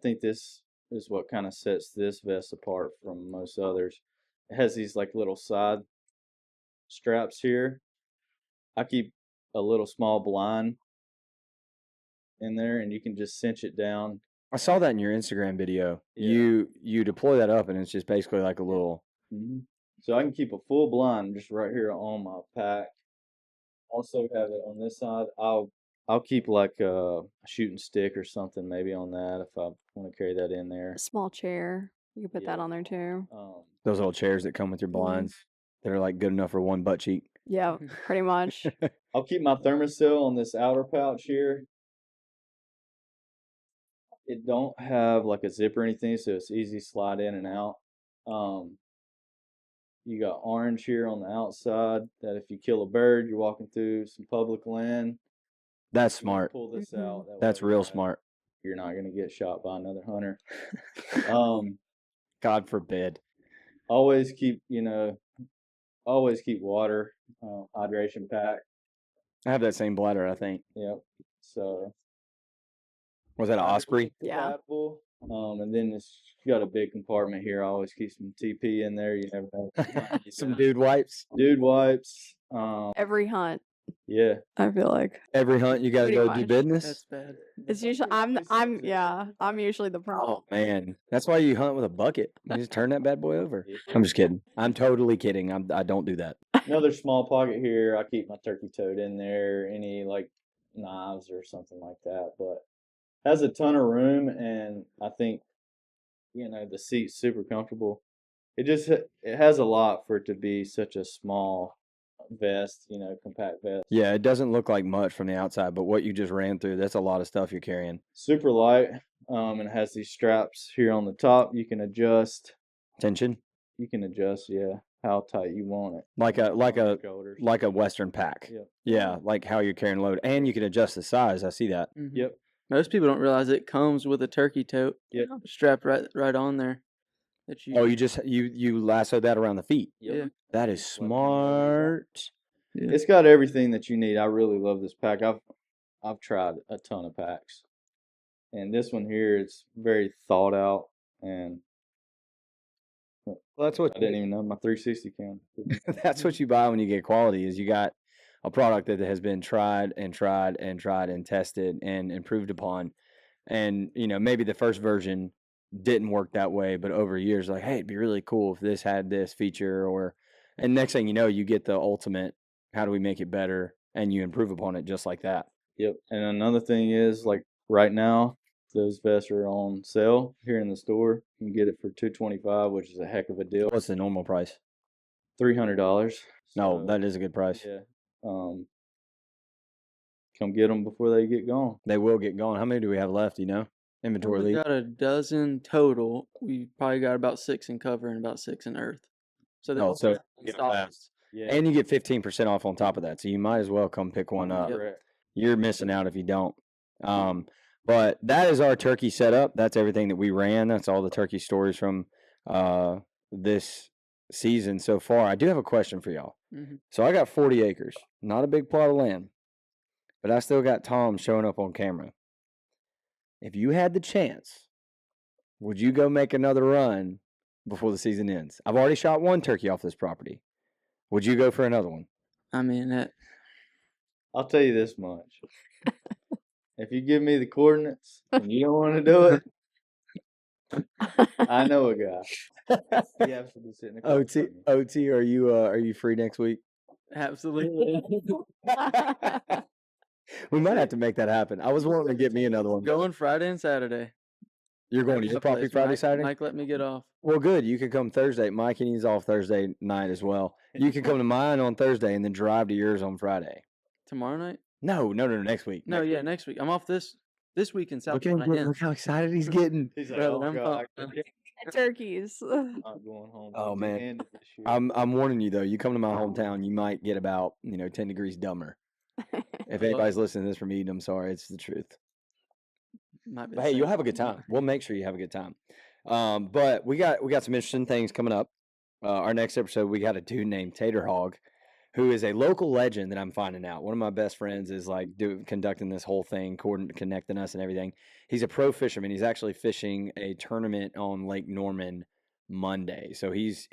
think this is what kind of sets this vest apart from most others. It has these like little side straps here. I keep a little small blind in there, and you can just cinch it down. I saw that in your Instagram video. Yeah. You deploy that up, and it's just basically like a little. So I can keep a full blind just right here on my pack. Also have it on this side. I'll keep like a shooting stick or something maybe on that if I want to carry that in there. A small chair. You could put that Yeah. on there too. Those little chairs that come with your blinds that are like good enough for one butt cheek. Yeah, pretty much. I'll keep my thermocell on this outer pouch here. It don't have like a zip or anything, so it's easy to slide in and out. You got orange here on the outside that if you kill a bird, you're walking through some public land. That's you can smart. Pull this out. That That's way real smart. You're not gonna get shot by another hunter. God forbid. Always keep water, hydration pack. I have that same bladder, I think. Yep. So Was that an Osprey? Yeah. compatible. And then it's got a big compartment here. I always keep some TP in there. You never know. Some dude wipes. Dude wipes. Every hunt, Yeah. I feel like Every hunt you got to Pretty go much. do business. That's bad. it's usually I'm usually the problem. Oh man, that's why you hunt with a bucket. You just turn that bad boy over. Yeah. I'm just kidding. I'm totally kidding. I don't do that. Another small pocket here. I keep my turkey tote in there. Any like knives or something like that. But has a ton of room, and I think the seat's super comfortable. It has a lot for it to be such a small vest, compact vest. Yeah, it doesn't look like much from the outside, but what you just ran through, that's a lot of stuff you're carrying. Super light, and it has these straps here on the top. You can adjust. Tension, How tight you want it. like On the shoulders. a Western pack. Yep. Yeah, like how you're carrying load, and you can adjust the size. I see that. Mhm. Yep. Most people don't realize it comes with a turkey tote. Yep. Strapped right on there. That you. Oh, you just you lasso that around the feet. Yep. Yeah. That is Just let them know where smart. Yeah. It's got everything that you need. I really love this pack. I've tried a ton of packs, and this one here is very thought out. And Well, that's what I didn't even know my 360 cam. that's what you buy when you get quality. Is you got a product that has been tried and tried and tried and tested and improved upon, and maybe the first version didn't work that way, but over years, like, hey, it'd be really cool if this had this feature, and next thing you know, you get the ultimate. How do we make it better? And you improve upon it just like that. Yep. And another thing is, like right now, those vests are on sale here in the store. You can get it for $225, which is a heck of a deal. What's the normal price? $300. No, So, that is a good price. yeah. come get them before they get gone. They will get gone. How many do we have left? You know, inventory We've lead. got a dozen total. We probably got about 6 in cover and about 6 in earth. So they Oh, so get fast. Yeah. and you get 15% off on top of that. So you might as well come pick one up. Correct. You're missing out if you don't. But that is our turkey setup. That's everything that we ran. That's all the turkey stories from this season so far. I do have a question for y'all. Mhm. So I got 40 acres, not a big plot of land, but I still got Tom showing up on camera. If you had the chance, would you go make another run before the season ends? I've already shot one turkey off this property. Would you go for another one? I mean, I'll tell you this much. If you give me the coordinates and you don't want to do it, I know a guy. He absolutely sitting across OT, from me. OT, are you free next week? absolutely. We might have to make that happen. I was wanting to get me another one. Going Friday and Saturday. You're going to your property Friday, Saturday? Mike let me get off. Well, good. You can come Thursday. Mike and he's off Thursday night as well. You can come to mine on Thursday and then drive to yours on Friday. Tomorrow night? No, next week. No, yeah, next week. I'm off this week in South Look, at him, Carolina. look how excited he's getting. He's like, Brother, oh, I'm God, pumped. Turkeys. I'm not going home. Oh, till the man. end of this year. I'm warning you though. You come to my hometown, you might get about 10 degrees dumber. If anybody's listening to this from Eden, I'm sorry. It's the truth. Might be But the hey, same. you'll have a good time. We'll make sure you have a good time. But we got some interesting things coming up. Our next episode, we got a dude named Tater Hog, who is a local legend that I'm finding out. One of my best friends is like conducting this whole thing, connecting us and everything. He's a pro fisherman. He's actually fishing a tournament on Lake Norman Monday. So he's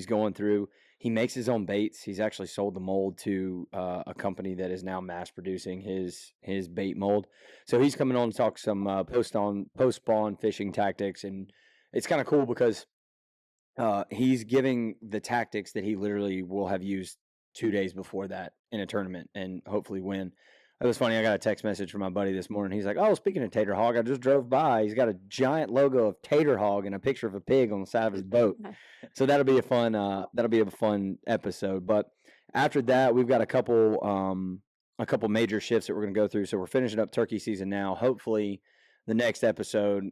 going through. He makes his own baits. He's actually sold the mold to a company that is now mass producing his bait mold. So he's coming on to talk some post spawn fishing tactics, and it's kind of cool because he's giving the tactics that he literally will have used 2 days before that in a tournament and hopefully win. It was funny. I got a text message from my buddy this morning. He's like, "Oh, speaking of Tater Hog, I just drove by. He's got a giant logo of Tater Hog and a picture of a pig on the side of his boat." So that'll be a fun episode. But after that, we've got a couple major shifts that we're going to go through. So we're finishing up turkey season now. Hopefully, the next episode,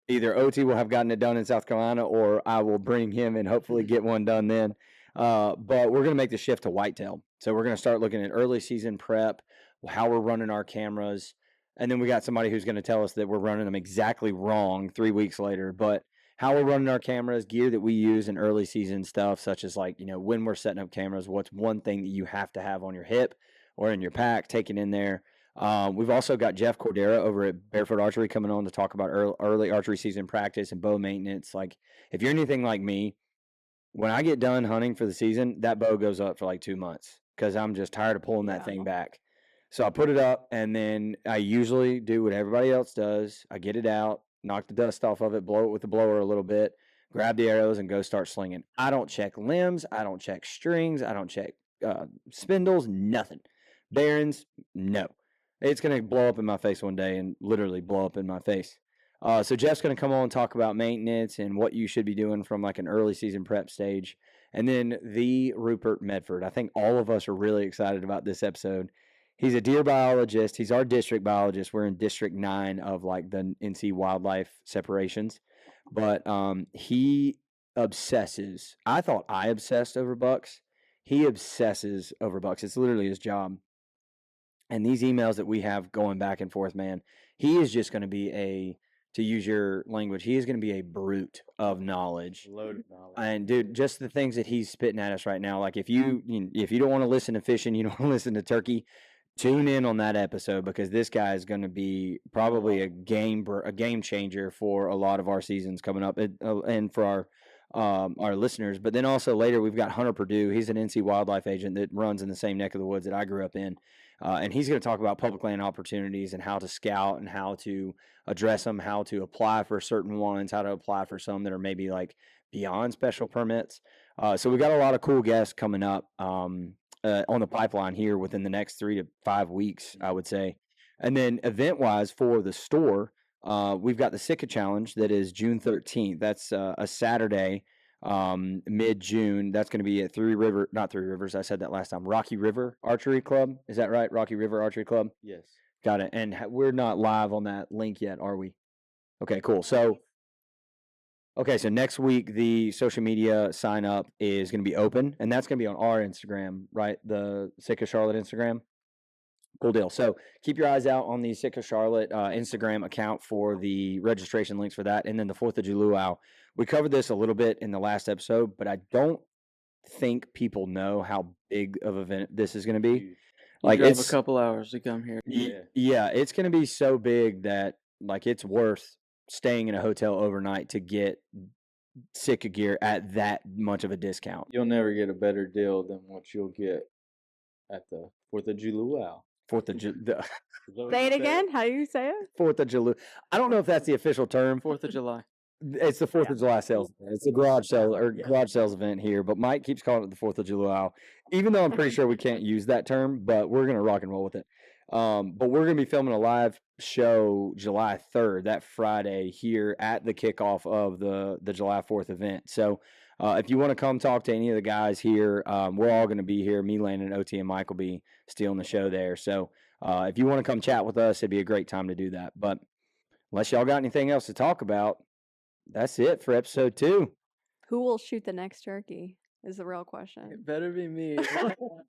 either OT will have gotten it done in South Carolina, or I will bring him and hopefully get one done then. But we're going to make the shift to whitetail. So we're going to start looking at early season prep, how we're running our cameras. And then we got somebody who's going to tell us that we're running them exactly wrong 3 weeks later. But how we're running our cameras, gear that we use in early season stuff, such as like, when we're setting up cameras, what's one thing that you have to have on your hip or in your pack, taken in there. We've also got Jeff Cordera over at Barefoot Archery coming on to talk about early archery season practice and bow maintenance. Like, if you're anything like me, when I get done hunting for the season, that bow goes up for like 2 months because I'm just tired of pulling that thing back. So I put it up, and then I usually do what everybody else does. I get it out, knock the dust off of it, blow it with the blower a little bit, grab the arrows, and go start slinging. I don't check limbs. I don't check strings. I don't check spindles, nothing. Bearings, no. It's going to blow up in my face one day and literally blow up in my face. So Jeff's going to come on and talk about maintenance and what you should be doing from like an early season prep stage. And then the Rupert Medford. I think all of us are really excited about this episode. He's a deer biologist. He's our district biologist. We're in District 9 of like the NC wildlife separations. But he obsesses. I thought I obsessed over bucks. He obsesses over bucks. It's literally his job. And these emails that we have going back and forth, man, he is just going to be to use your language, he is going to be a brute of knowledge. Loaded knowledge. And dude, just the things that he's spitting at us right now. Like if you don't want to listen to fishing, you don't want to listen to turkey, tune in on that episode because this guy is going to be probably a game changer for a lot of our seasons coming up and for our listeners. But then also later we've got Hunter Purdue. He's an NC wildlife agent that runs in the same neck of the woods that I grew up in. And he's going to talk about public land opportunities and how to scout and how to address them, how to apply for certain ones, how to apply for some that are maybe like beyond special permits. So we got a lot of cool guests coming up on the pipeline here within the next 3 to 5 weeks, I would say. And then event-wise for the store, we've got the Sitka Challenge that is June 13th. That's a Saturday. mid-June. That's going to be at not Three Rivers. I said that last time. Rocky River Archery Club. Is that right? Rocky River Archery Club. Yes. Got it. And we're not live on that link yet, are we? Okay, cool. So next week the social media sign up is going to be open, and that's going to be on our Instagram, right? The Sitka Charlotte Instagram. Cool deal. So keep your eyes out on the Sitka Charlotte Instagram account for the registration links for that, and then the 4th of July. We covered this a little bit in the last episode, but I don't think people know how big of an event this is going to be. Like it's a couple hours to come here. Yeah, it's going to be so big that like it's worth staying in a hotel overnight to get Sitka gear at that much of a discount. You'll never get a better deal than what you'll get at the 4th of July. 4th of July. Say it again. How do you say it? 4th of July. I don't know if that's the official term. 4th of July. It's the 4th of July sales. It's a garage sales event here, but Mike keeps calling it the 4th of July, even though I'm pretty sure we can't use that term, but we're going to rock and roll with it. But we're going to be filming a live show July 3rd, that Friday, here at the kickoff of the July 4th event. So if you want to come talk to any of the guys here, we're all going to be here. Me, Landon, OT, and Mike will be stealing the show there. So if you want to come chat with us, it'd be a great time to do that. But unless y'all got anything else to talk about, that's it for episode 2. Who will shoot the next turkey is the real question. It better be me.